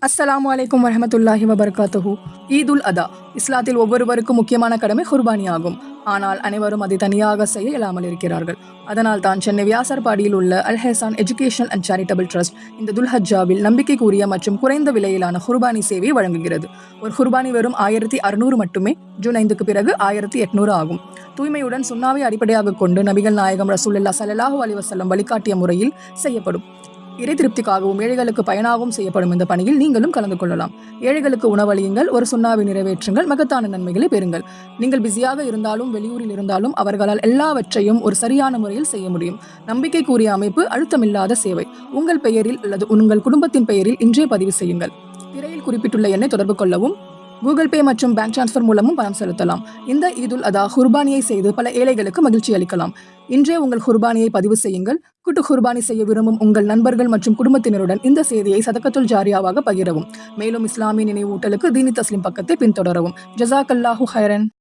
அஸ்ஸலாமு அலைக்கும் வரஹமத்துல்லாஹி வபரகாத்துஹு. ஈதுல் அதா இஸ்லாத்தில் ஒவ்வொருவருக்கும் முக்கியமான கடமை குர்பானி ஆகும். ஆனால் அனைவரும் அதை தனியாக செய்ய இயலாமல் இருக்கிறார்கள். அதனால் தான் சென்னை வியாசர்பாடியில் உள்ள அல்-ஹெசான் எஜுகேஷனல் அண்ட் சேரிட்டபிள் ட்ரஸ்ட் இந்த துல்ஹஜ்ஜாவில் நம்பிக்கைக்குரிய மற்றும் குறைந்த விலையிலான குர்பானி சேவையை வழங்குகிறது. ஒரு குர்பானி வெறும் 1600 மட்டுமே. ஜூன் 5க்கு பிறகு 1800 ஆகும். தூய்மையுடன் சுன்னாவை அடிப்படையாக கொண்டு நபிகள் நாயகம் ரசூலுல்லாஹி ஸல்லல்லாஹு அலைஹி வஸல்லம் வழிகாட்டிய முறையில் செய்யப்படும். இறை திருப்திக்காகவும் ஏழைகளுக்கு பயனாகவும் செய்யப்படும் இந்த பணியில் நீங்களும் கலந்து கொள்ளலாம். ஏழைகளுக்கு உணவளியுங்கள், ஒரு சுண்ணாவை நிறைவேற்றுங்கள், மகத்தான நன்மைகளை பெறுங்கள். நீங்கள் பிஸியாக இருந்தாலும் வெளியூரில் இருந்தாலும் அவர்களால் எல்லாவற்றையும் ஒரு சரியான முறையில் செய்ய முடியும். நம்பிக்கைக்குரிய அமைப்பு, அழுத்தமில்லாத சேவை. உங்கள் பெயரில் அல்லது உங்கள் குடும்பத்தின் பெயரில் இன்றே பதிவு செய்யுங்கள். திரையில் குறிப்பிட்டுள்ள எண்ணை தொடர்பு கொள்ளவும். கூகுள் பே மற்றும் பேங்க் டிரான்ஸ்ஃபர் மூலமும் பணம் செலுத்தலாம். இந்த ஈதுல் அதா குர்பானியை செய்து பல ஏழைகளுக்கு மகிழ்ச்சி அளிக்கலாம். இன்றே உங்கள் குர்பானியை பதிவு செய்யுங்கள். கூட்டு குர்பானி செய்ய விரும்பும் உங்கள் நண்பர்கள் மற்றும் குடும்பத்தினருடன் இந்த செய்தியை சதகத்துல் ஜாரியாவாக பகிரவும். மேலும் இஸ்லாமிய நினைவூட்டலுக்கு தீனி தஸ்லீம் பக்கத்தை பின்தொடரவும். ஜஸாக்கல்லாஹு ஹைரன்.